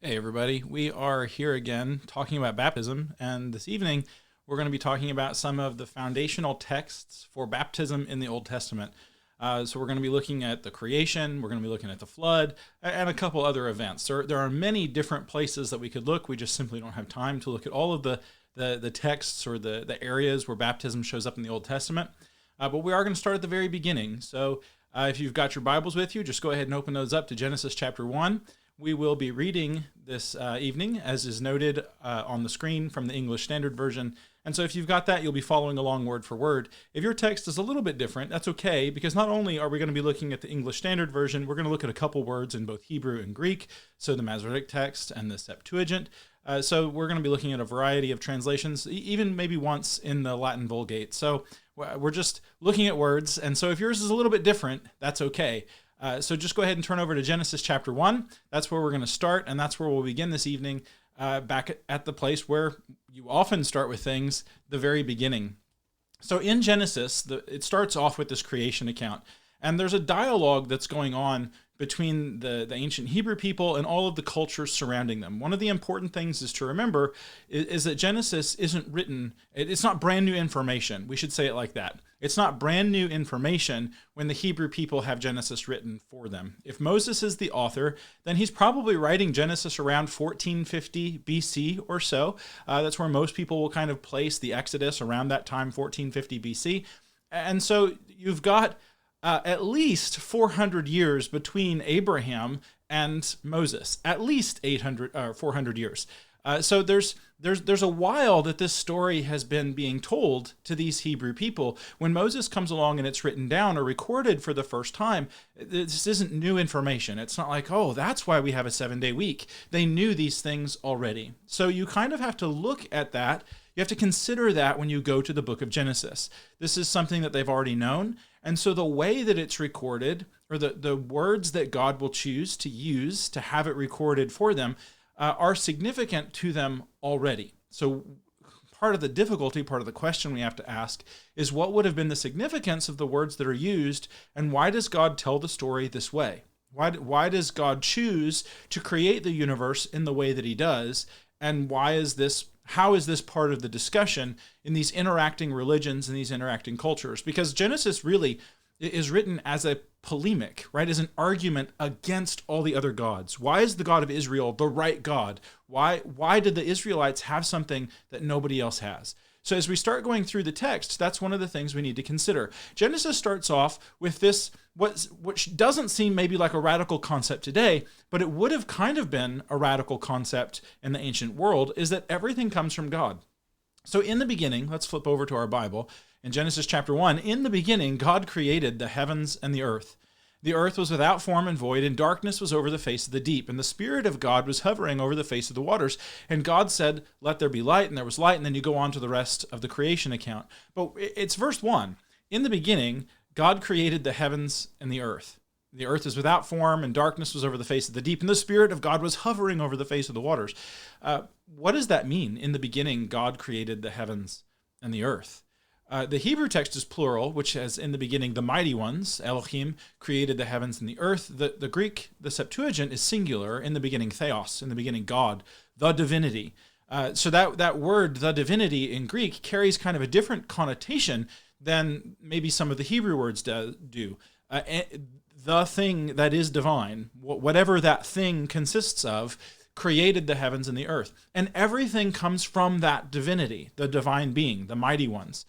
Hey, everybody. We are here again talking about baptism, and this evening we're going to be talking about some of the foundational texts for baptism in the Old Testament. So we're going to be looking at the creation, we're going to be looking at the flood, and a couple other events. There are many different places that we could look. We just simply don't have time to look at all of the texts or the areas where baptism shows up in the Old Testament. But we are going to start at the very beginning. So if you've got your Bibles with you, just go ahead and open those up to Genesis chapter 1. We will be reading this evening, as is noted on the screen from the English Standard Version. And so if you've got that, you'll be following along word for word. If your text is a little bit different, that's okay, because not only are we going to be looking at the English Standard Version, we're going to look at a couple words in both Hebrew and Greek, so the Masoretic text and the Septuagint. So we're going to be looking at a variety of translations, even maybe once in the Latin Vulgate. So we're just looking at words, and so if yours is a little bit different, that's okay. So just go ahead and turn over to Genesis chapter 1. That's where we're going to start, and that's where we'll begin this evening, back at the place where you often start with things, the very beginning. So in Genesis, it starts off with this creation account, and there's a dialogue that's going on between the ancient Hebrew people and all of the cultures surrounding them. One of the important things is to remember is that Genesis isn't written, it's not brand new information. We should say it like that. It's not brand new information when the Hebrew people have Genesis written for them. If Moses is the author, then he's probably writing Genesis around 1450 BC or so. That's where most people will kind of place the Exodus, around that time, 1450 BC. And so you've got at least 400 years between Abraham and Moses, at least 400 years. So there's a while that this story has been being told to these Hebrew people. When Moses comes along and it's written down or recorded for the first time, this isn't new information. It's not like, oh, that's why we have a 7-day week. They knew these things already. So you kind of have to look at that. You have to consider that when you go to the book of Genesis. This is something that they've already known. And so the way that it's recorded, or the words that God will choose to use to have it recorded for them, are significant to them already. So part of the difficulty, part of the question we have to ask is, what would have been the significance of the words that are used, and why does God tell the story this way? Why does God choose to create the universe in the way that he does, and how is this part of the discussion in these interacting religions and these interacting cultures? Because Genesis really is written as a polemic, right? As an argument against all the other gods. Why is the God of Israel the right God? Why did the Israelites have something that nobody else has? So as we start going through the text, that's one of the things we need to consider. Genesis starts off with this, which doesn't seem maybe like a radical concept today, but it would have kind of been a radical concept in the ancient world, is that everything comes from God. So in the beginning, let's flip over to our Bible. In Genesis chapter 1, in the beginning, God created the heavens and the earth. The earth was without form and void, and darkness was over the face of the deep, and the Spirit of God was hovering over the face of the waters. And God said, "Let there be light," and there was light, and then you go on to the rest of the creation account. But it's verse 1. In the beginning, God created the heavens and the earth. The earth is without form, and darkness was over the face of the deep, and the Spirit of God was hovering over the face of the waters. What does that mean? In the beginning, God created the heavens and the earth. The Hebrew text is plural, which has in the beginning the mighty ones, Elohim, created the heavens and the earth. The Greek, the Septuagint, is singular, in the beginning theos, in the beginning God, the divinity. So that word, the divinity, in Greek carries kind of a different connotation than maybe some of the Hebrew words do. The thing that is divine, whatever that thing consists of, created the heavens and the earth. And everything comes from that divinity, the divine being, the mighty ones.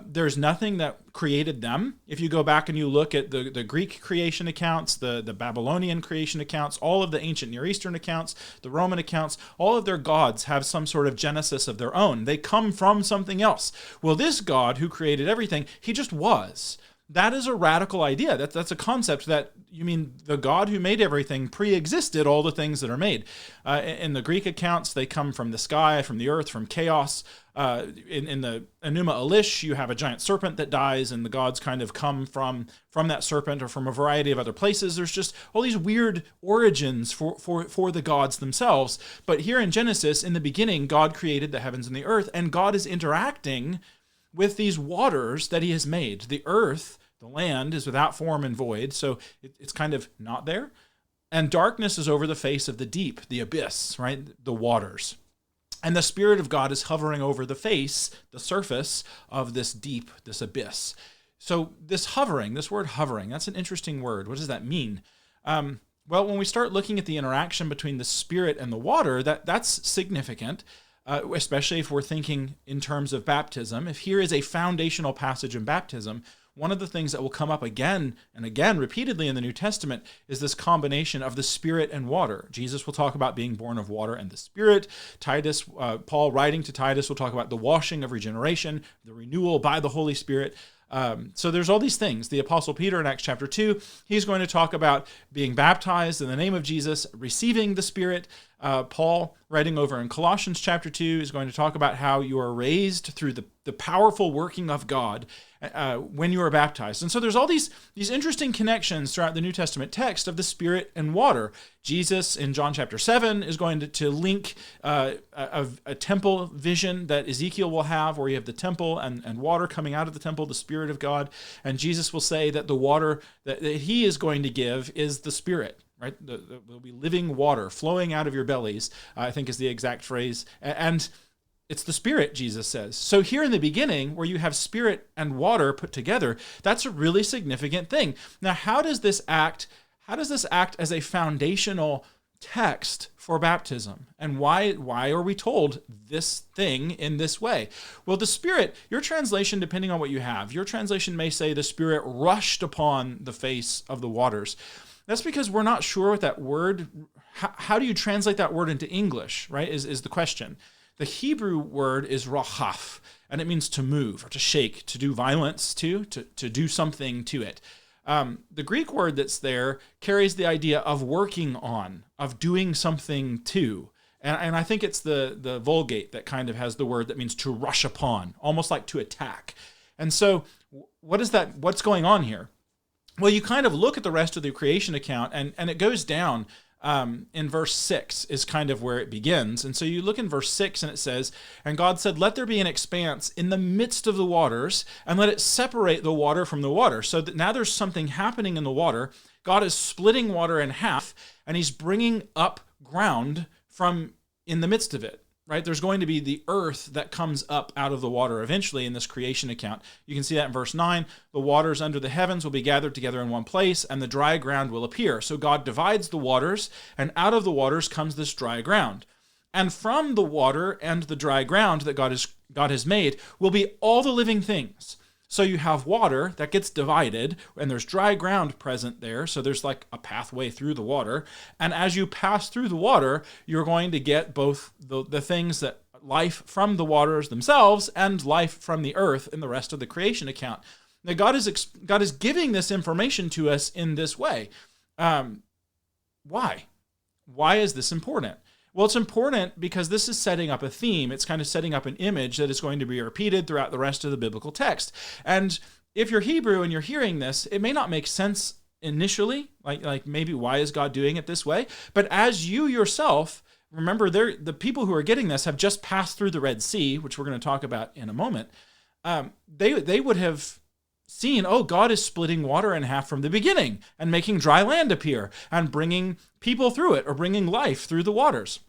There's nothing that created them. If you go back and you look at the Greek creation accounts, the Babylonian creation accounts, all of the ancient Near Eastern accounts, the Roman accounts, all of their gods have some sort of genesis of their own. They come from something else. Well, this God who created everything, he just was. That is a radical idea. That's a concept that, you mean the God who made everything pre-existed all the things that are made. In the Greek accounts, they come from the sky, from the earth, from chaos. In the Enuma Elish, you have a giant serpent that dies, and the gods kind of come from that serpent or from a variety of other places. There's just all these weird origins for the gods themselves. But here in Genesis, in the beginning, God created the heavens and the earth, and God is interacting with these waters that he has made. The earth, the land, is without form and void, so it's kind of not there. And darkness is over the face of the deep, the abyss, right? The waters. And the Spirit of God is hovering over the face, the surface of this deep, this abyss. So this hovering, this word hovering, that's an interesting word. What does that mean? Well, when we start looking at the interaction between the Spirit and the water, that's significant, especially if we're thinking in terms of baptism. If here is a foundational passage in baptism, one of the things that will come up again and again repeatedly in the New Testament is this combination of the Spirit and water. Jesus will talk about being born of water and the Spirit. Paul writing to Titus will talk about the washing of regeneration, the renewal by the Holy Spirit. So there's all these things. The Apostle Peter in Acts chapter 2, he's going to talk about being baptized in the name of Jesus, receiving the Spirit. Paul, writing over in Colossians chapter 2, is going to talk about how you are raised through the powerful working of God when you are baptized. And so there's all these interesting connections throughout the New Testament text of the Spirit and water. Jesus in John chapter 7 is going to link a temple vision that Ezekiel will have, where you have the temple and water coming out of the temple, the Spirit of God. And Jesus will say that the water that he is going to give is the Spirit. Right? There'll be living water flowing out of your bellies, I think is the exact phrase. And it's the Spirit, Jesus says. So here in the beginning, where you have Spirit and water put together, that's a really significant thing. Now, how does this act as a foundational text for baptism? And why are we told this thing in this way? Well, the Spirit, your translation, depending on what you have, your translation may say the Spirit rushed upon the face of the waters. That's because we're not sure what that word, how do you translate that word into English, right, is the question. The Hebrew word is rahaf, and it means to move or to shake, to do violence to do something to it. The Greek word that's there carries the idea of working on, of doing something to. And I think it's the Vulgate that kind of has the word that means to rush upon, almost like to attack. And so what's going on here? Well, you kind of look at the rest of the creation account, and it goes down in verse 6 is kind of where it begins. And so you look in verse 6 and it says, "And God said, let there be an expanse in the midst of the waters, and let it separate the water from the water." So that now there's something happening in the water. God is splitting water in half, and he's bringing up ground from in the midst of it. Right? There's going to be the earth that comes up out of the water eventually in this creation account. You can see that in verse 9. The waters under the heavens will be gathered together in one place, and the dry ground will appear. So God divides the waters, and out of the waters comes this dry ground. And from the water and the dry ground that God has made will be all the living things. So you have water that gets divided, and there's dry ground present there, so there's like a pathway through the water. And as you pass through the water, you're going to get both the things that life from the waters themselves and life from the earth in the rest of the creation account. Now, God is giving this information to us in this way. Why? Why is this important? Well, it's important because this is setting up a theme. It's kind of setting up an image that is going to be repeated throughout the rest of the biblical text. And if you're Hebrew and you're hearing this, it may not make sense initially, like maybe why is God doing it this way? But as you yourself, remember, the people who are getting this have just passed through the Red Sea, which we're going to talk about in a moment. They would have seen, oh, God is splitting water in half from the beginning and making dry land appear and bringing people through it or bringing life through the waters.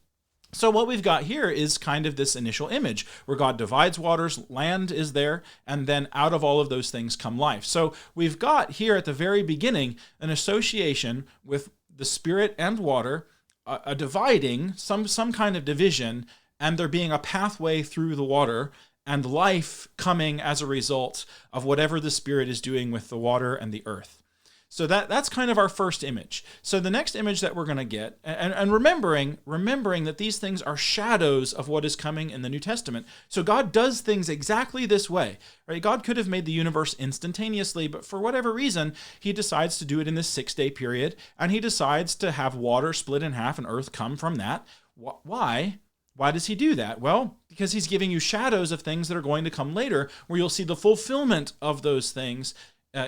So what we've got here is kind of this initial image where God divides waters, land is there, and then out of all of those things come life. So we've got here at the very beginning an association with the Spirit and water, a dividing, some kind of division, and there being a pathway through the water and life coming as a result of whatever the Spirit is doing with the water and the earth. So that's kind of our first image. So the next image that we're going to get, and remembering that these things are shadows of what is coming in the New Testament. So God does things exactly this way, right? God could have made the universe instantaneously, but for whatever reason, he decides to do it in this 6-day period, and he decides to have water split in half and earth come from that. Why? Why does he do that? Well, because he's giving you shadows of things that are going to come later, where you'll see the fulfillment of those things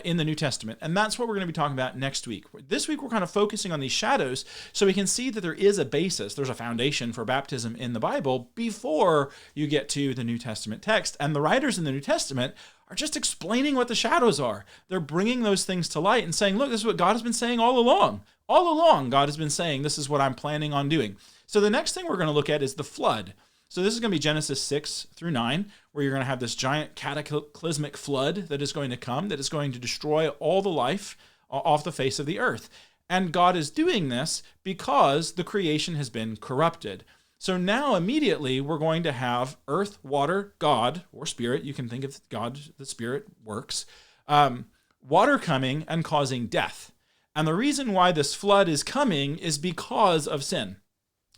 in the New Testament. And that's what we're going to be talking about next week. This week, we're kind of focusing on these shadows so we can see that there is a basis, there's a foundation for baptism in the Bible before you get to the New Testament text. And the writers in the New Testament are just explaining what the shadows are. They're bringing those things to light and saying, look, this is what God has been saying all along. All along, God has been saying, this is what I'm planning on doing. So the next thing we're going to look at is the flood. So this is going to be Genesis 6 through 9, where you're going to have this giant cataclysmic flood that is going to come, that is going to destroy all the life off the face of the earth. And God is doing this because the creation has been corrupted. So now immediately we're going to have earth, water, God, or spirit. You can think of God, the spirit works. Water coming and causing death. And the reason why this flood is coming is because of sin.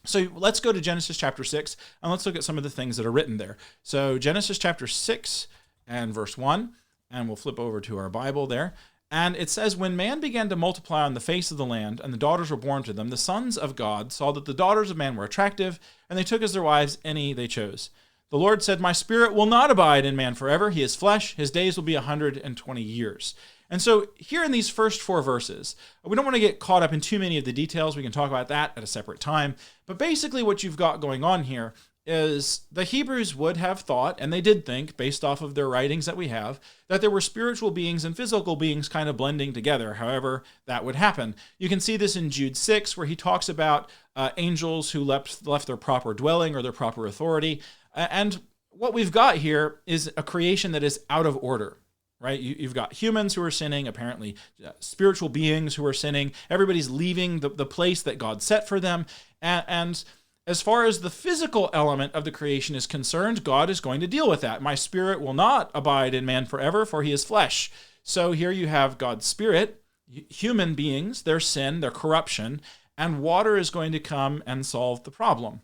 So let's go to Genesis chapter 6, and let's look at some of the things that are written there. So Genesis chapter 6 and verse 1, and we'll flip over to our Bible there. And it says, when man began to multiply on the face of the land, and the daughters were born to them, the sons of God saw that the daughters of man were attractive, and they took as their wives any they chose. The Lord said, my spirit will not abide in man forever. He is flesh. His days will be 120 years. And so here in these first 4 verses, we don't want to get caught up in too many of the details. We can talk about that at a separate time. But basically what you've got going on here is the Hebrews would have thought, and they did think, based off of their writings that we have, that there were spiritual beings and physical beings kind of blending together, however that would happen. You can see this in Jude 6, where he talks about angels who left their proper dwelling or their proper authority. And what we've got here is a creation that is out of order. Right? You've got humans who are sinning, apparently spiritual beings who are sinning. Everybody's leaving the place that God set for them. And as far as the physical element of the creation is concerned, God is going to deal with that. My spirit will not abide in man forever, for he is flesh. So here you have God's spirit, human beings, their sin, their corruption, and water is going to come and solve the problem.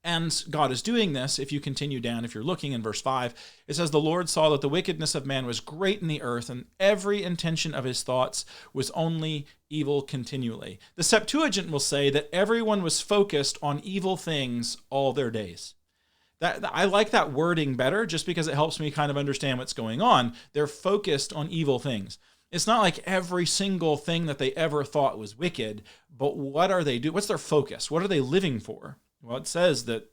And God is doing this. If you continue down, if you're looking in verse 5, it says, the Lord saw that the wickedness of man was great in the earth, and every intention of his thoughts was only evil continually. The Septuagint will say that everyone was focused on evil things all their days. I like that wording better just because it helps me kind of understand what's going on. They're focused on evil things. It's not like every single thing that they ever thought was wicked, but what are they doing? What's their focus? What are they living for? Well, it says that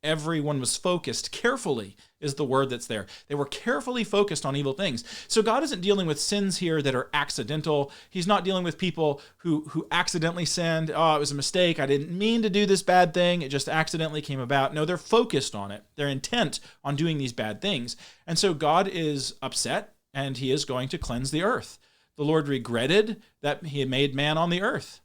everyone was focused carefully is the word that's there. They were carefully focused on evil things. So God isn't dealing with sins here that are accidental. He's not dealing with people who accidentally sinned. Oh, it was a mistake. I didn't mean to do this bad thing. It just accidentally came about. No, they're focused on it. They're intent on doing these bad things. And so God is upset, and he is going to cleanse the earth. The Lord regretted that he had made man on the earth.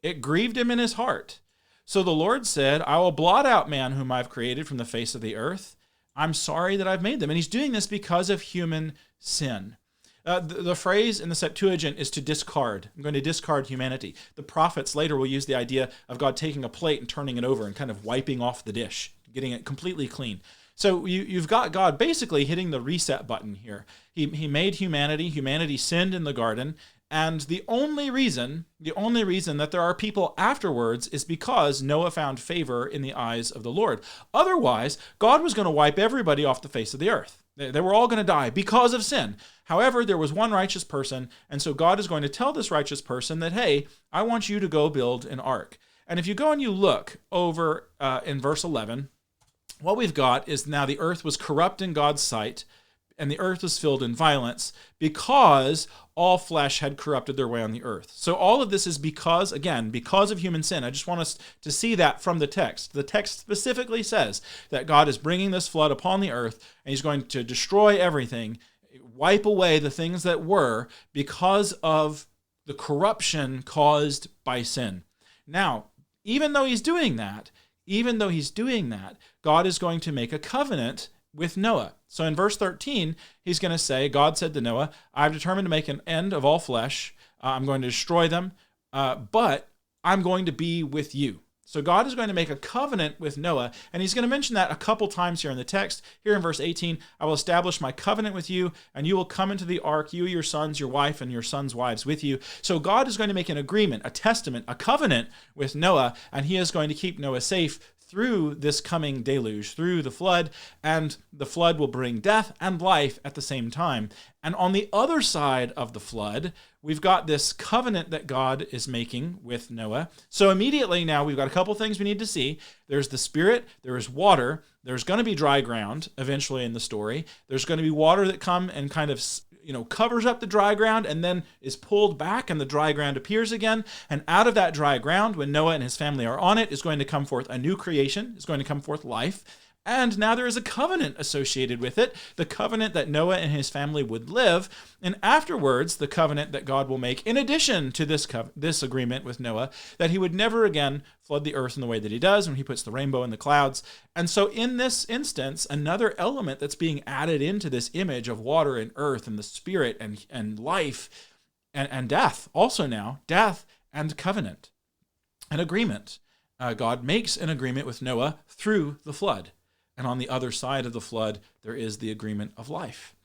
It grieved him in his heart. So the Lord said, I will blot out man whom I've created from the face of the earth. I'm sorry that I've made them. And he's doing this because of human sin. The phrase in the Septuagint is to discard. I'm going to discard humanity. The prophets later will use the idea of God taking a plate and turning it over and kind of wiping off the dish, getting it completely clean. So you've got God basically hitting the reset button here. He made humanity. Humanity sinned in the garden. And the only reason that there are people afterwards is because Noah found favor in the eyes of the Lord. Otherwise, God was going to wipe everybody off the face of the earth. They were all going to die because of sin. However, there was one righteous person, and so God is going to tell this righteous person that, hey, I want you to go build an ark. And if you go and you look over in verse 11, what we've got is now the earth was corrupt in God's sight, and the earth was filled in violence because all flesh had corrupted their way on the earth. So all of this is because of human sin. I just want us to see that from the text. The text specifically says that God is bringing this flood upon the earth, and he's going to destroy everything, wipe away the things that were because of the corruption caused by sin. Now, even though he's doing that, God is going to make a covenant with Noah. So in verse 13, he's going to say, God said to Noah, I've determined to make an end of all flesh. I'm going to destroy them, but I'm going to be with you. So God is going to make a covenant with Noah, and he's going to mention that a couple times here in the text. Here in verse 18, I will establish my covenant with you, and you will come into the ark, you, your sons, your wife, and your sons' wives with you. So God is going to make an agreement, a testament, a covenant with Noah, and he is going to keep Noah safe through this coming deluge, through the flood, and the flood will bring death and life at the same time. And on the other side of the flood, we've got this covenant that God is making with Noah. So immediately now we've got a couple things we need to see. There's the Spirit, there is water, there's going to be dry ground eventually in the story. There's going to be water that come and kind of covers up the dry ground and then is pulled back and the dry ground appears again. And out of that dry ground, when Noah and his family are on it, is going to come forth a new creation, is going to come forth life. And now there is a covenant associated with it, the covenant that Noah and his family would live. And afterwards, the covenant that God will make, in addition to this agreement with Noah, that he would never again flood the earth in the way that he does when he puts the rainbow in the clouds. And so in this instance, another element that's being added into this image of water and earth and the spirit and life and death, also now, death and covenant, an agreement. God makes an agreement with Noah through the flood. And on the other side of the flood, there is the agreement of life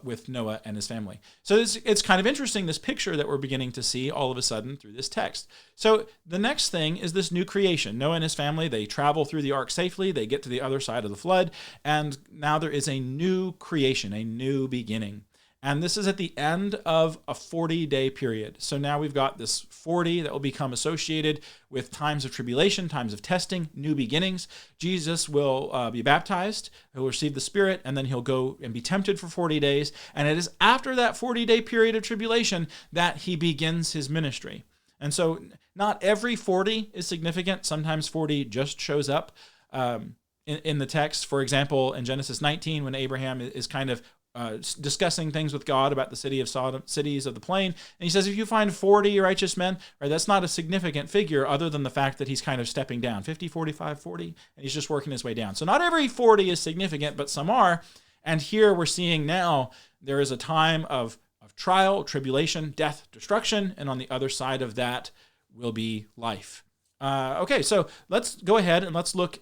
with Noah and his family. So it's kind of interesting, this picture that we're beginning to see all of a sudden through this text. So the next thing is this new creation. Noah and his family, they travel through the ark safely. They get to the other side of the flood. And now there is a new creation, a new beginning. And this is at the end of a 40-day period. So now we've got this 40 that will become associated with times of tribulation, times of testing, new beginnings. Jesus will be baptized, he'll receive the Spirit, and then he'll go and be tempted for 40 days. And it is after that 40-day period of tribulation that he begins his ministry. And so not every 40 is significant. Sometimes 40 just shows up in the text. For example, in Genesis 19, when Abraham is kind of discussing things with God about the cities of the plain. And he says, if you find 40 righteous men, right, that's not a significant figure other than the fact that he's kind of stepping down, 50, 45, 40, and he's just working his way down. So not every 40 is significant, but some are. And here we're seeing now there is a time of trial, tribulation, death, destruction, and on the other side of that will be life. Okay, so let's go ahead and let's look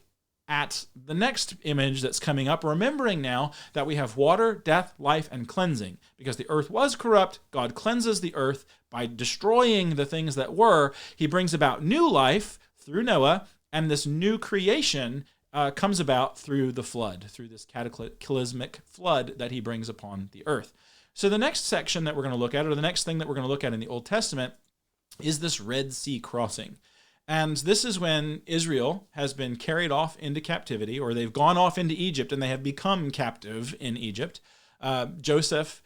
at the next image that's coming up, remembering now that we have water, death, life, and cleansing. Because the earth was corrupt, God cleanses the earth by destroying the things that were. He brings about new life through Noah, and this new creation comes about through the flood, through this cataclysmic flood that he brings upon the earth. So the next section that we're going to look at, or the next thing that we're going to look at in the Old Testament, is this Red Sea crossing. And this is when Israel has been carried off into captivity, or they've gone off into Egypt and they have become captive in Egypt. Joseph,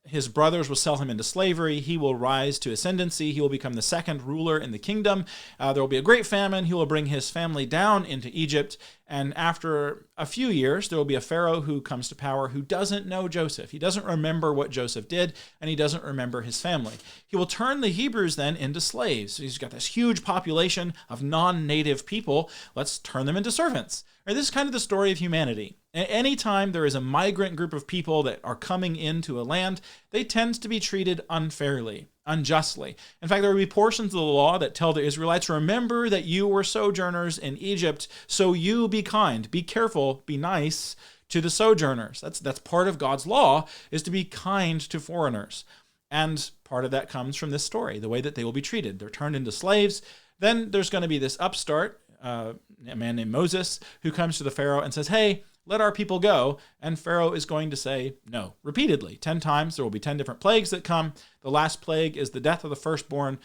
his brothers will sell him into slavery. He will rise to ascendancy. He will become the second ruler in the kingdom. There will be a great famine. He will bring his family down into Egypt. And after a few years, there will be a Pharaoh who comes to power who doesn't know Joseph. He doesn't remember what Joseph did, and he doesn't remember his family. He will turn the Hebrews then into slaves. He's got this huge population of non-native people. Let's turn them into servants. Right, this is kind of the story of humanity. Anytime there is a migrant group of people that are coming into a land, they tend to be treated unfairly, unjustly. In fact, there will be portions of the law that tell the Israelites, remember that you were sojourners in Egypt, so you be kind, be careful, be nice to the sojourners. That's part of God's law, is to be kind to foreigners. And part of that comes from this story, the way that they will be treated. They're turned into slaves. Then there's going to be this upstart, a man named Moses, who comes to the Pharaoh and says, hey, let our people go. And Pharaoh is going to say no, repeatedly. 10 times. There will be 10 different plagues that come. The last plague is the death of the firstborn,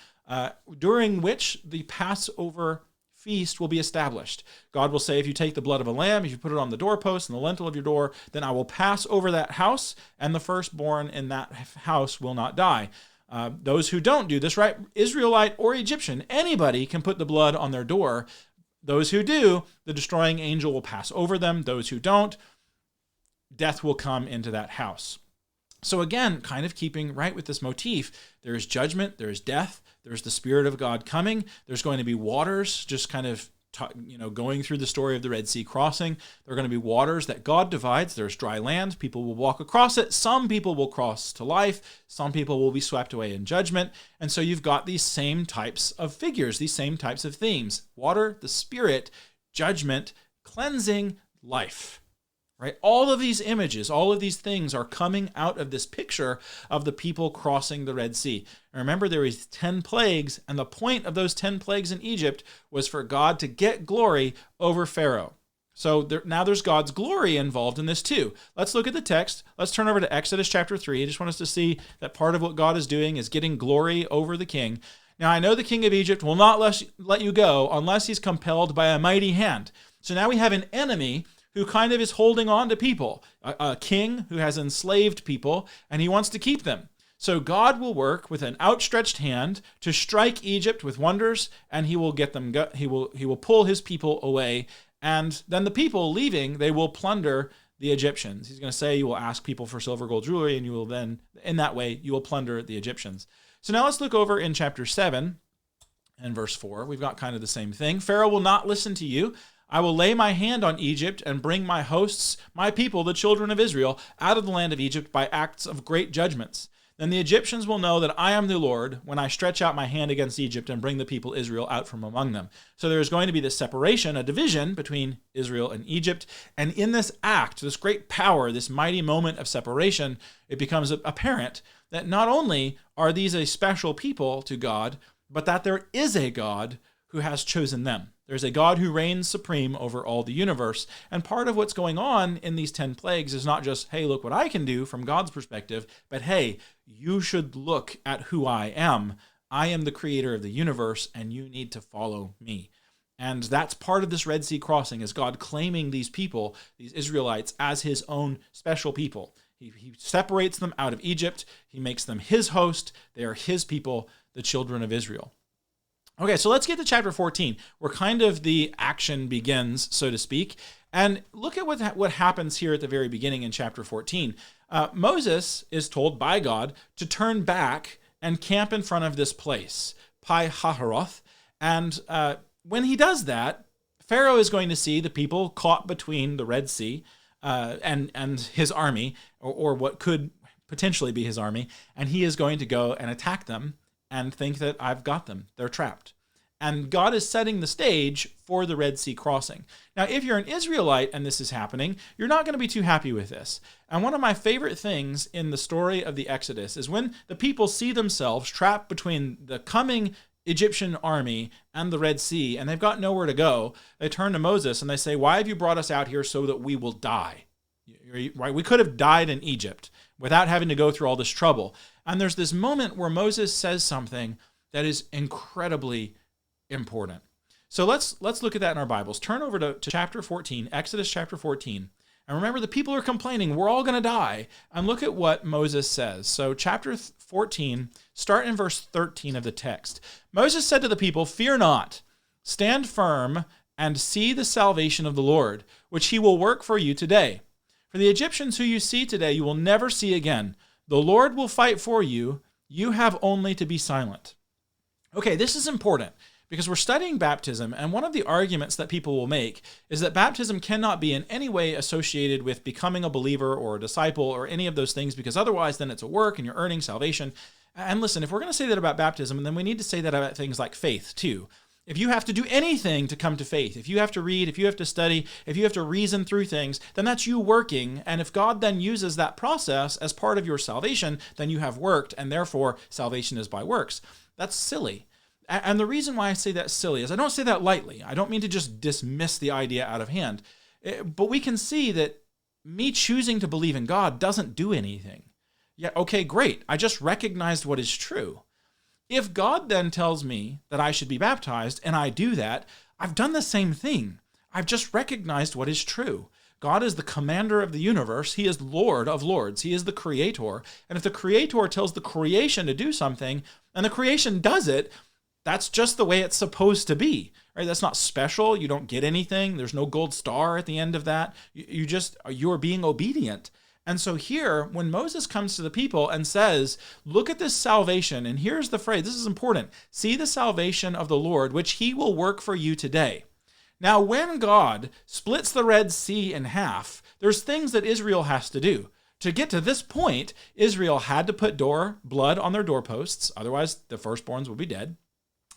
during which the Passover feast will be established. God will say, if you take the blood of a lamb, if you put it on the doorpost and the lintel of your door, then I will pass over that house, and the firstborn in that house will not die. Those who don't do this, right, Israelite or Egyptian, anybody can put the blood on their door. Those who do, the destroying angel will pass over them. Those who don't, death will come into that house. So again, kind of keeping right with this motif, there is judgment, there is death, there's the Spirit of God coming, there's going to be waters, just kind of going through the story of the Red Sea crossing. There are going to be waters that God divides. There's dry land. People will walk across it. Some people will cross to life. Some people will be swept away in judgment. And so you've got these same types of figures, these same types of themes. Water, the Spirit, judgment, cleansing, life. Right? All of these images, all of these things are coming out of this picture of the people crossing the Red Sea. And remember, there was 10 plagues, and the point of those 10 plagues in Egypt was for God to get glory over Pharaoh. So now there's God's glory involved in this too. Let's look at the text. Let's turn over to Exodus chapter 3. I just want us to see that part of what God is doing is getting glory over the king. Now, I know the king of Egypt will not let you go unless he's compelled by a mighty hand. So now we have an enemy who kind of is holding on to people, a king who has enslaved people, and he wants to keep them. So God will work with an outstretched hand to strike Egypt with wonders, and he will get them. He will pull his people away, and then the people leaving, they will plunder the Egyptians. He's going to say, you will ask people for silver, gold, jewelry, and you will then, in that way, you will plunder the Egyptians. So now let's look over in chapter 7 and verse 4. We've got kind of the same thing. Pharaoh will not listen to you. I will lay my hand on Egypt and bring my hosts, my people, the children of Israel, out of the land of Egypt by acts of great judgments. Then the Egyptians will know that I am the Lord when I stretch out my hand against Egypt and bring the people Israel out from among them. So there is going to be this separation, a division between Israel and Egypt. And in this act, this great power, this mighty moment of separation, it becomes apparent that not only are these a special people to God, but that there is a God who has chosen them. There's a God who reigns supreme over all the universe. And part of what's going on in these 10 plagues is not just, hey, look what I can do from God's perspective, but hey, you should look at who I am. I am the creator of the universe, and you need to follow me. And that's part of this Red Sea crossing, is God claiming these people, these Israelites, as his own special people. He separates them out of Egypt. He makes them his host. They are his people, the children of Israel. Okay, so let's get to chapter 14, where kind of the action begins, so to speak. And look at what happens here at the very beginning in chapter 14. Moses is told by God to turn back and camp in front of this place, Pi Hahiroth. And when he does that, Pharaoh is going to see the people caught between the Red Sea and his army, or what could potentially be his army, and he is going to go and attack them and think that I've got them. They're trapped. And God is setting the stage for the Red Sea crossing. Now, if you're an Israelite and this is happening, you're not going to be too happy with this. And one of my favorite things in the story of the Exodus is when the people see themselves trapped between the coming Egyptian army and the Red Sea, and they've got nowhere to go, they turn to Moses and they say, why have you brought us out here so that we will die? Right? We could have died in Egypt without having to go through all this trouble. And there's this moment where Moses says something that is incredibly important. So let's look at that in our Bibles. Turn over to chapter 14, Exodus chapter 14. And remember, the people are complaining, we're all going to die. And look at what Moses says. So chapter 14, start in verse 13 of the text. Moses said to the people, fear not, stand firm and see the salvation of the Lord, which he will work for you today. For the Egyptians who you see today, you will never see again. The Lord will fight for you. You have only to be silent. Okay, this is important because we're studying baptism, and one of the arguments that people will make is that baptism cannot be in any way associated with becoming a believer or a disciple or any of those things, because otherwise then it's a work and you're earning salvation. And listen, if we're going to say that about baptism, then we need to say that about things like faith too. If you have to do anything to come to faith, if you have to read, if you have to study, if you have to reason through things, then that's you working. And if God then uses that process as part of your salvation, then you have worked, and therefore salvation is by works. That's silly. And the reason why I say that's silly is I don't say that lightly. I don't mean to just dismiss the idea out of hand. But we can see that me choosing to believe in God doesn't do anything. Yeah, okay, great. I just recognized what is true. If God then tells me that I should be baptized, and I do that, I've done the same thing. I've just recognized what is true. God is the commander of the universe. He is Lord of lords. He is the creator. And if the creator tells the creation to do something, and the creation does it, that's just the way it's supposed to be. Right? That's not special. You don't get anything. There's no gold star at the end of that. You're being obedient. And so here, when Moses comes to the people and says, look at this salvation, and here's the phrase, this is important, see the salvation of the Lord, which he will work for you today. Now, when God splits the Red Sea in half, there's things that Israel has to do. To get to this point, Israel had to put blood on their doorposts, otherwise the firstborns would be dead.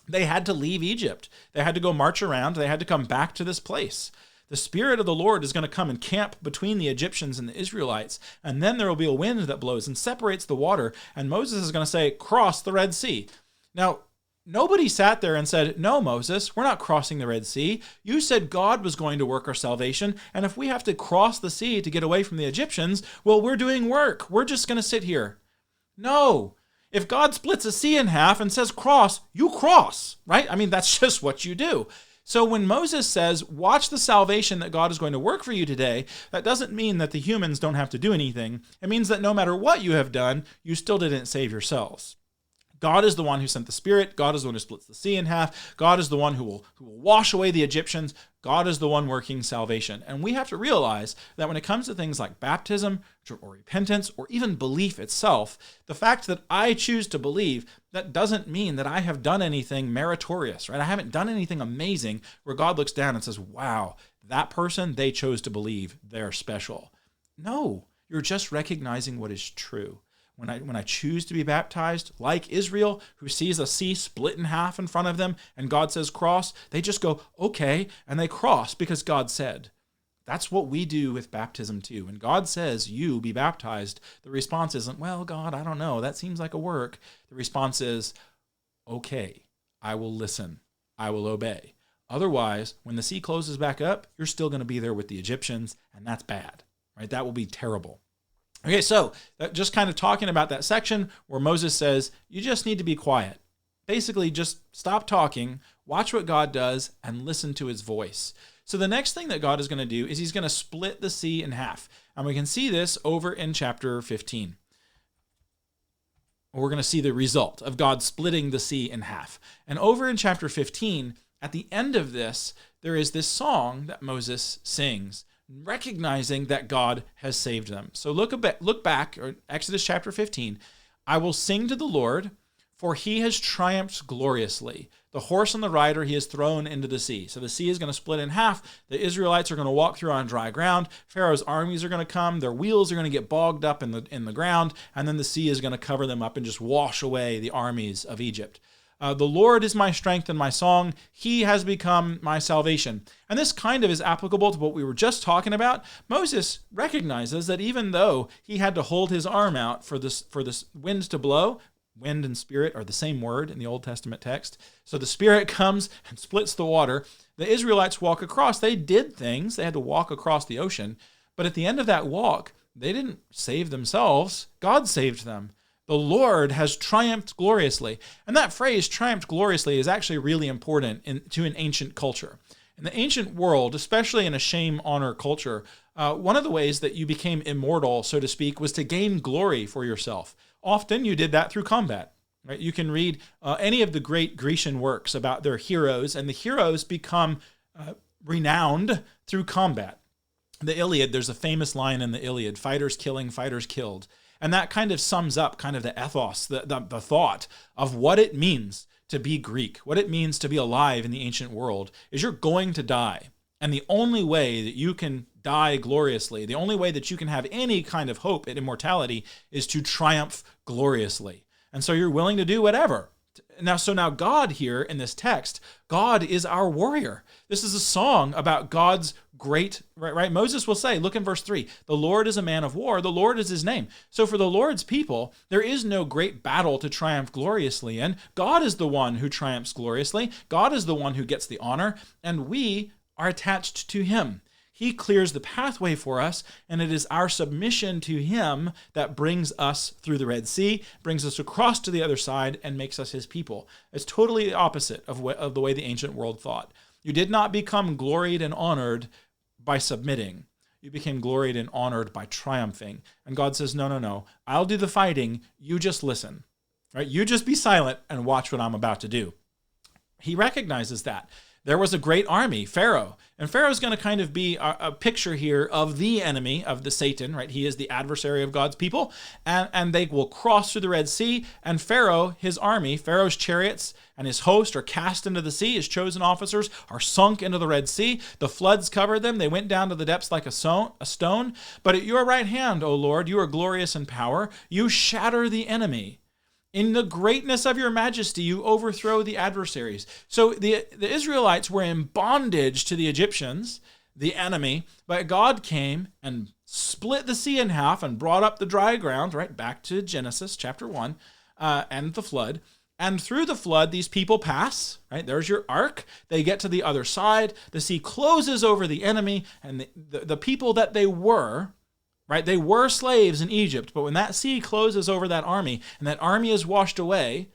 They had to leave Egypt. They had to go march around. They had to come back to this place. The Spirit of the Lord is going to come and camp between the Egyptians and the Israelites, and then there will be a wind that blows and separates the water, and Moses is going to say, cross the Red Sea. Now, nobody sat there and said, no, Moses, we're not crossing the Red Sea. You said God was going to work our salvation, and if we have to cross the sea to get away from the Egyptians, well, we're doing work. We're just going to sit here. No. If God splits a sea in half and says cross, you cross, right? I mean, that's just what you do. So when Moses says, watch the salvation that God is going to work for you today, that doesn't mean that the humans don't have to do anything. It means that no matter what you have done, you still didn't save yourselves. God is the one who sent the Spirit. God is the one who splits the sea in half. God is the one who will wash away the Egyptians. God is the one working salvation. And we have to realize that when it comes to things like baptism or repentance or even belief itself, the fact that I choose to believe, that doesn't mean that I have done anything meritorious, right? I haven't done anything amazing where God looks down and says, wow, that person, they chose to believe, they're special. No, you're just recognizing what is true. When I choose to be baptized, like Israel, who sees a sea split in half in front of them, and God says cross, they just go, okay, and they cross because God said. That's what we do with baptism too. When God says, you be baptized, the response isn't, well, God, I don't know, that seems like a work. The response is, okay, I will listen, I will obey. Otherwise, when the sea closes back up, you're still going to be there with the Egyptians, and that's bad, right? That will be terrible. Okay, so just kind of talking about that section where Moses says, you just need to be quiet. Basically, just stop talking, watch what God does, and listen to his voice. So the next thing that God is going to do is he's going to split the sea in half. And we can see this over in chapter 15. We're going to see the result of God splitting the sea in half. And over in chapter 15, at the end of this, there is this song that Moses sings, recognizing that God has saved them. So look back, or Exodus chapter 15. I will sing to the Lord, for he has triumphed gloriously. The horse and the rider he has thrown into the sea. So the sea is going to split in half. The Israelites are going to walk through on dry ground. Pharaoh's armies are going to come. Their wheels are going to get bogged up in the ground. And then the sea is going to cover them up and just wash away the armies of Egypt. The Lord is my strength and my song. He has become my salvation. And this kind of is applicable to what we were just talking about. Moses recognizes that even though he had to hold his arm out for this wind to blow, wind and spirit are the same word in the Old Testament text. So the Spirit comes and splits the water. The Israelites walk across. They did things. They had to walk across the ocean. But at the end of that walk, they didn't save themselves. God saved them. The Lord has triumphed gloriously. And that phrase, triumphed gloriously, is actually really important to an ancient culture. In the ancient world, especially in a shame-honor culture, one of the ways that you became immortal, so to speak, was to gain glory for yourself. Often you did that through combat. Right? You can read any of the great Grecian works about their heroes, and the heroes become renowned through combat. The Iliad, there's a famous line in the Iliad, fighters killing, fighters killed. And that kind of sums up kind of the ethos, the thought of what it means to be Greek, what it means to be alive in the ancient world, is you're going to die. And the only way that you can die gloriously, the only way that you can have any kind of hope at immortality is to triumph gloriously. And so you're willing to do whatever. Now God here in this text, God is our warrior. This is a song about God's great, right? Moses will say, look in verse 3, the Lord is a man of war, the Lord is his name. So for the Lord's people, there is no great battle to triumph gloriously in. God is the one who triumphs gloriously. God is the one who gets the honor, and we are attached to him. He clears the pathway for us, and it is our submission to him that brings us through the Red Sea, brings us across to the other side, and makes us his people. It's totally the opposite of the way the ancient world thought. You did not become gloried and honored by submitting. You became gloried and honored by triumphing. And God says, no, I'll do the fighting. You just listen, right? You just be silent and watch what I'm about to do. He recognizes that. There was a great army, Pharaoh. And Pharaoh's going to kind of be a picture here of the enemy, of the Satan, right? He is the adversary of God's people. And they will cross through the Red Sea. And Pharaoh, his army, Pharaoh's chariots and his host are cast into the sea. His chosen officers are sunk into the Red Sea. The floods covered them. They went down to the depths like a stone. But at your right hand, O Lord, you are glorious in power. You shatter the enemy. In the greatness of your majesty, you overthrow the adversaries. So the Israelites were in bondage to the Egyptians, the enemy, but God came and split the sea in half and brought up the dry ground, right back to Genesis chapter 1, and the flood. And through the flood, these people pass, right? There's your ark. They get to the other side. The sea closes over the enemy, and the people that they were, right? They were slaves in Egypt, but when that sea closes over that army and that army is washed away,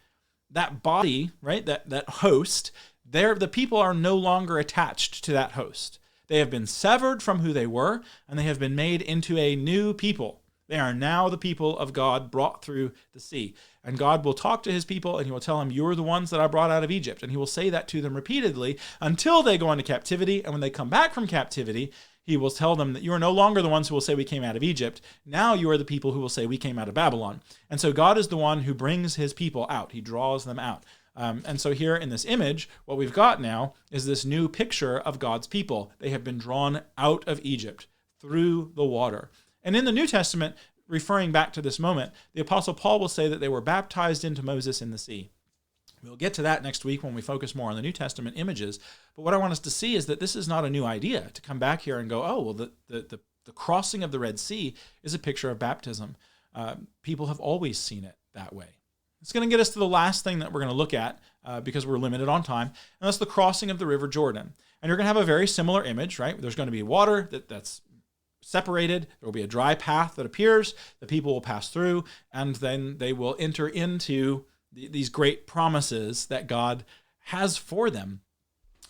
that body, right? That host, the people are no longer attached to that host. They have been severed from who they were, and they have been made into a new people. They are now the people of God brought through the sea. And God will talk to his people, and he will tell them, "You are the ones that I brought out of Egypt." And he will say that to them repeatedly until they go into captivity. And when they come back from captivity, he will tell them that you are no longer the ones who will say we came out of Egypt. Now you are the people who will say we came out of Babylon. And so God is the one who brings his people out. He draws them out. And so here in this image, what we've got now is this new picture of God's people. They have been drawn out of Egypt through the water. And in the New Testament, referring back to this moment, the Apostle Paul will say that they were baptized into Moses in the sea. We'll get to that next week when we focus more on the New Testament images. But what I want us to see is that this is not a new idea, to come back here and go, oh, well, the crossing of the Red Sea is a picture of baptism. People have always seen it that way. It's going to get us to the last thing that we're going to look at because we're limited on time, and that's the crossing of the River Jordan. And you're going to have a very similar image, right? There's going to be water that's separated. There will be a dry path that appears. The people will pass through, and then they will enter into these great promises that God has for them.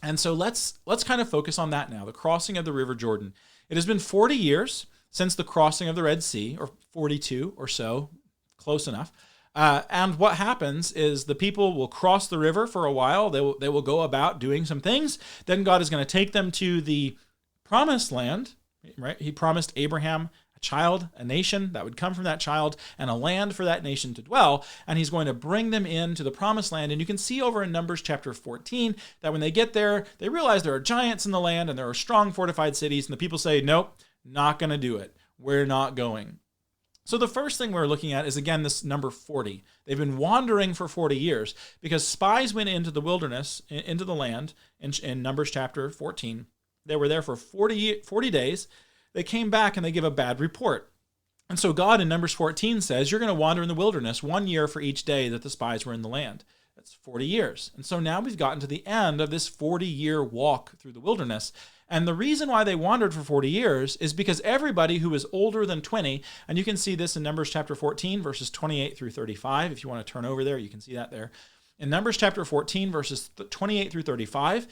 And so let's kind of focus on that now, the crossing of the River Jordan. It has been 40 years since the crossing of the Red Sea, or 42 or so, close enough. And what happens is the people will cross the river for a while. They will go about doing some things. Then God is going to take them to the promised land, right? He promised Abraham a child, a nation that would come from that child, and a land for that nation to dwell. And he's going to bring them into the promised land. And you can see over in Numbers chapter 14 that when they get there, they realize there are giants in the land and there are strong fortified cities. And the people say, nope, not going to do it. We're not going. So the first thing we're looking at is, again, this number 40. They've been wandering for 40 years because spies went into the wilderness, into the land, in Numbers chapter 14. They were there for 40 days. They came back and they give a bad report. And so God in Numbers 14 says, you're going to wander in the wilderness 1 year for each day that the spies were in the land. That's 40 years. And so now we've gotten to the end of this 40-year walk through the wilderness. And the reason why they wandered for 40 years is because everybody who was older than 20, and you can see this in Numbers chapter 14, verses 28 through 35. If you want to turn over there, you can see that there. In Numbers chapter 14, verses 28 through 35,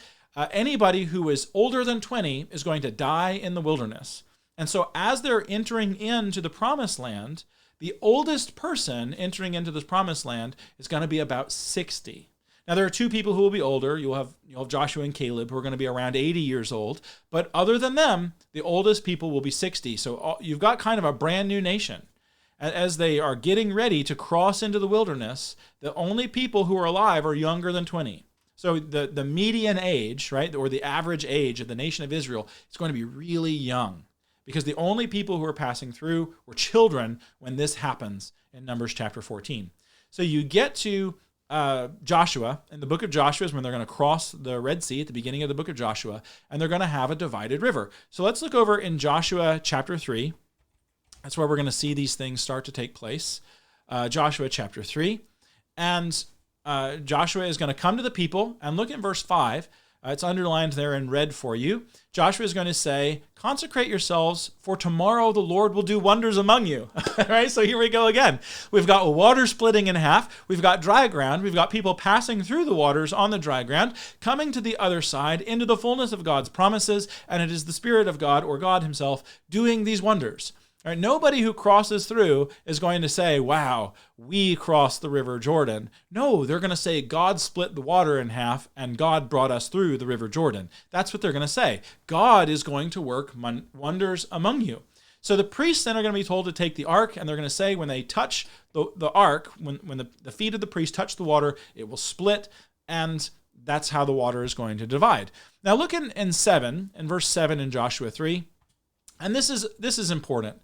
anybody who is older than 20 is going to die in the wilderness. And so as they're entering into the promised land, the oldest person entering into this promised land is going to be about 60. Now, there are two people who will be older. You'll have Joshua and Caleb, who are going to be around 80 years old. But other than them, the oldest people will be 60. So you've got kind of a brand new nation. As they are getting ready to cross into the wilderness, the only people who are alive are younger than 20. So the median age, right, or the average age of the nation of Israel is going to be really young, because the only people who are passing through were children when this happens in Numbers chapter 14. So you get to Joshua, and the book of Joshua is when they're going to cross the Red Sea at the beginning of the book of Joshua, and they're going to have a divided river. So let's look over in Joshua chapter 3. That's where we're going to see these things start to take place. Joshua chapter 3. And Joshua is going to come to the people, and look at verse 5. It's underlined there in red for you. Joshua is going to say, consecrate yourselves, for tomorrow the Lord will do wonders among you. Right? So here we go again. We've got water splitting in half. We've got dry ground. We've got people passing through the waters on the dry ground, coming to the other side into the fullness of God's promises. And it is the Spirit of God, or God himself, doing these wonders. All right, nobody who crosses through is going to say, wow, we crossed the River Jordan. No, they're going to say God split the water in half and God brought us through the River Jordan. That's what they're going to say. God is going to work wonders among you. So the priests then are going to be told to take the ark, and they're going to say when they touch the ark, when the feet of the priest touch the water, it will split, and that's how the water is going to divide. Now look in verse 7 in Joshua 3, and this is important.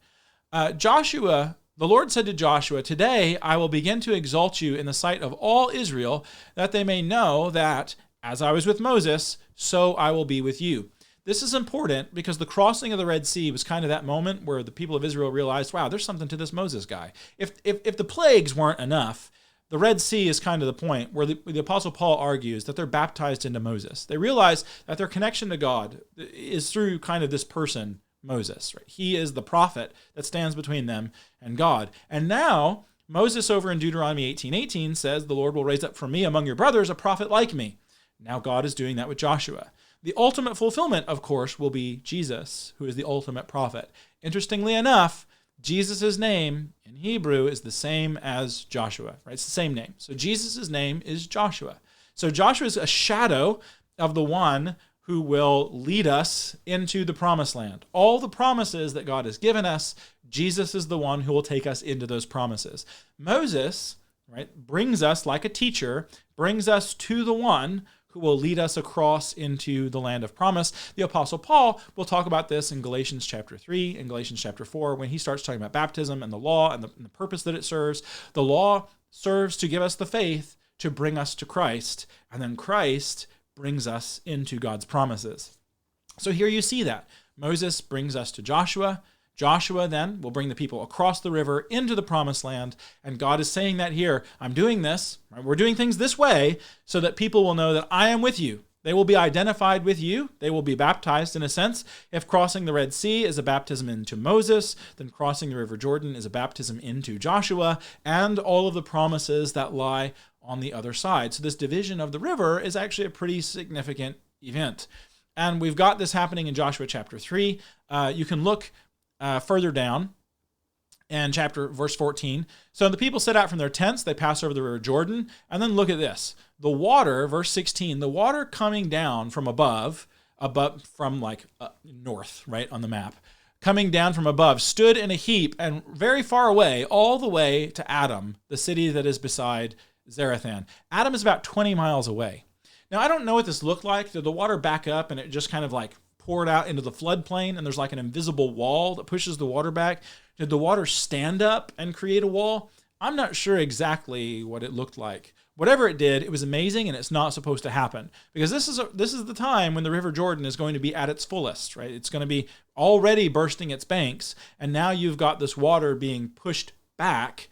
The Lord said to Joshua, today I will begin to exalt you in the sight of all Israel, that they may know that, as I was with Moses, so I will be with you. This is important because the crossing of the Red Sea was kind of that moment where the people of Israel realized, wow, there's something to this Moses guy. If the plagues weren't enough, the Red Sea is kind of the point where the Apostle Paul argues that they're baptized into Moses. They realize that their connection to God is through kind of this person, Moses, right? He is the prophet that stands between them and God. And now Moses over in Deuteronomy 18:18 says, the Lord will raise up for me among your brothers a prophet like me. Now God is doing that with Joshua. The ultimate fulfillment, of course, will be Jesus, who is the ultimate prophet. Interestingly enough, Jesus' name in Hebrew is the same as Joshua, right? It's the same name. So Jesus' name is Joshua. So Joshua is a shadow of the one who will lead us into the promised land. All the promises that God has given us, Jesus is the one who will take us into those promises. Moses, right, brings us like a teacher, brings us to the one who will lead us across into the land of promise. The Apostle Paul will talk about this in Galatians chapter 3 and Galatians chapter 4 when he starts talking about baptism and the law and the purpose that it serves. The law serves to give us the faith to bring us to Christ, and then Christ brings us into God's promises. So here you see that. Moses brings us to Joshua. Joshua then will bring the people across the river into the promised land. And God is saying that here, I'm doing this, right? We're doing things this way so that people will know that I am with you. They will be identified with you. They will be baptized in a sense. If crossing the Red Sea is a baptism into Moses, then crossing the River Jordan is a baptism into Joshua and all of the promises that lie on the other side. So this division of the river is actually a pretty significant event. And we've got this happening in Joshua chapter 3. You can look further down in verse 14. So the people set out from their tents, they pass over the river Jordan, and then look at this. The water, verse 16, the water coming down from above from north, right, on the map, coming down from above, stood in a heap and very far away, all the way to Adam, the city that is beside Zarethan. Adam is about 20 miles away. Now, I don't know what this looked like. Did the water back up and it just kind of like poured out into the floodplain and there's like an invisible wall that pushes the water back? Did the water stand up and create a wall? I'm not sure exactly what it looked like. Whatever it did, it was amazing, and it's not supposed to happen because this is the time when the River Jordan is going to be at its fullest, right? It's going to be already bursting its banks, and now you've got this water being pushed back.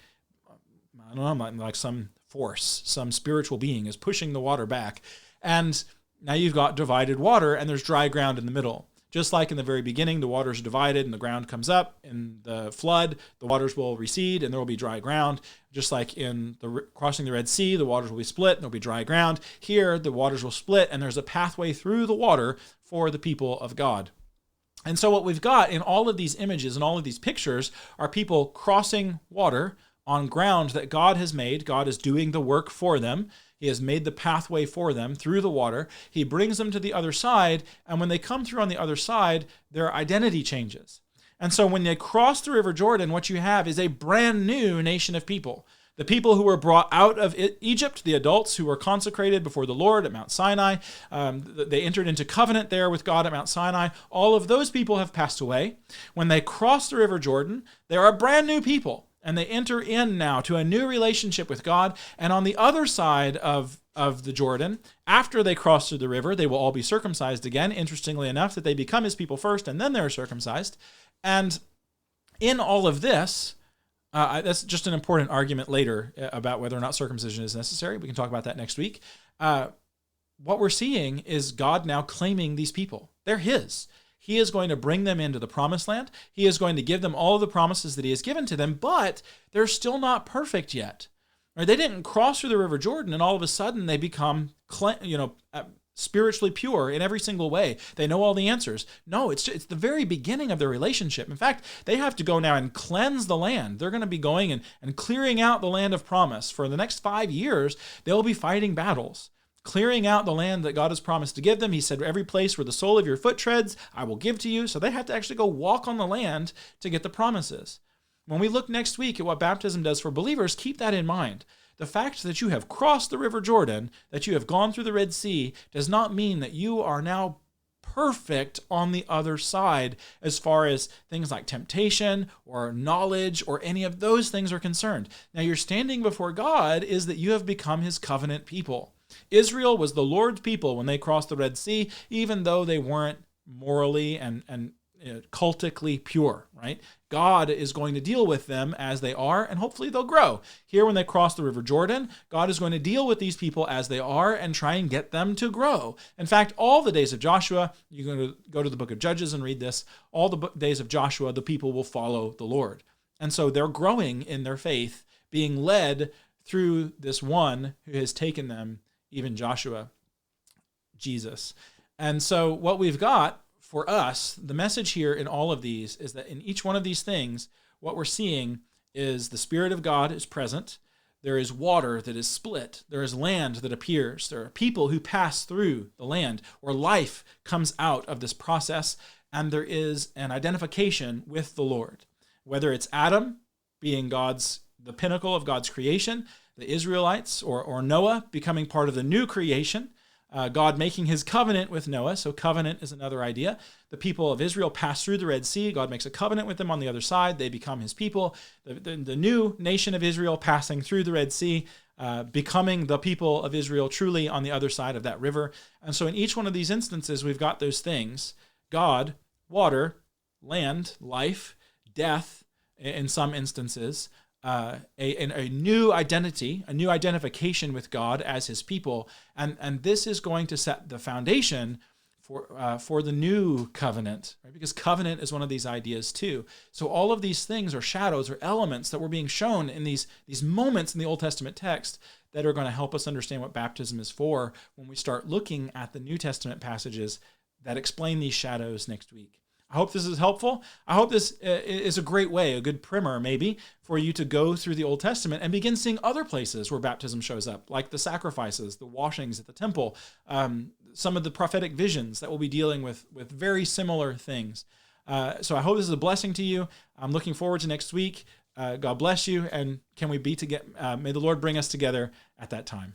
I don't know, like some force, some spiritual being is pushing the water back, and now you've got divided water, and there's dry ground in the middle. Just like in the very beginning, the waters are divided and the ground comes up. In the flood, the waters will recede and there will be dry ground. Just like in crossing the Red Sea, the waters will be split and there will be dry ground. Here, the waters will split and there's a pathway through the water for the people of God. And so what we've got in all of these images and all of these pictures are people crossing water on ground that God has made. God is doing the work for them. He has made the pathway for them through the water. He brings them to the other side, and when they come through on the other side, their identity changes. And so when they cross the River Jordan, what you have is a brand new nation of people. The people who were brought out of Egypt, the adults who were consecrated before the Lord at Mount Sinai, they entered into covenant there with God at Mount Sinai. All of those people have passed away. When they cross the River Jordan, they are a brand new people. And they enter in now to a new relationship with God. And on the other side of the Jordan, after they cross through the river, they will all be circumcised again. Interestingly enough, that they become his people first and then they're circumcised. And in all of this, that's just an important argument later about whether or not circumcision is necessary. We can talk about that next week. What we're seeing is God now claiming these people. They're his. He is going to bring them into the promised land. He is going to give them all of the promises that he has given to them, but they're still not perfect yet. Right? They didn't cross through the River Jordan and all of a sudden they become spiritually pure in every single way. They know all the answers. No, it's the very beginning of their relationship. In fact, they have to go now and cleanse the land. They're going to be going and clearing out the land of promise. For the next 5 years, they'll be fighting battles, clearing out the land that God has promised to give them. He said, every place where the sole of your foot treads, I will give to you. So they have to actually go walk on the land to get the promises. When we look next week at what baptism does for believers, keep that in mind. The fact that you have crossed the River Jordan, that you have gone through the Red Sea, does not mean that you are now perfect on the other side as far as things like temptation or knowledge or any of those things are concerned. Now, your standing before God is that you have become his covenant people. Israel was the Lord's people when they crossed the Red Sea, even though they weren't morally and cultically pure, right? God is going to deal with them as they are, and hopefully they'll grow. Here, when they cross the River Jordan, God is going to deal with these people as they are and try and get them to grow. In fact, all the days of Joshua, you're going to go to the book of Judges and read this, all the days of Joshua, the people will follow the Lord. And so they're growing in their faith, being led through this one who has taken them, even Joshua. Jesus. And so what we've got for us, the message here in all of these is that in each one of these things, what we're seeing is the Spirit of God is present. There is water that is split. There is land that appears. There are people who pass through the land, or life comes out of this process, and there is an identification with the Lord. Whether it's Adam being the pinnacle of God's creation, the Israelites, or Noah becoming part of the new creation, God making his covenant with Noah. So covenant is another idea. The people of Israel pass through the Red Sea. God makes a covenant with them on the other side. They become his people. The new nation of Israel passing through the Red Sea, becoming the people of Israel truly on the other side of that river. And so in each one of these instances, we've got those things: God, water, land, life, death in some instances, a new identity, a new identification with God as his people. And this is going to set the foundation for the new covenant, right? Because covenant is one of these ideas too. So all of these things are shadows or elements that were being shown in these moments in the Old Testament text that are going to help us understand what baptism is for when we start looking at the New Testament passages that explain these shadows next week. I hope this is helpful. I hope this is a great way, a good primer maybe, for you to go through the Old Testament and begin seeing other places where baptism shows up, like the sacrifices, the washings at the temple, some of the prophetic visions that we'll be dealing with very similar things. So I hope this is a blessing to you. I'm looking forward to next week. God bless you, and can we be together? May the Lord bring us together at that time.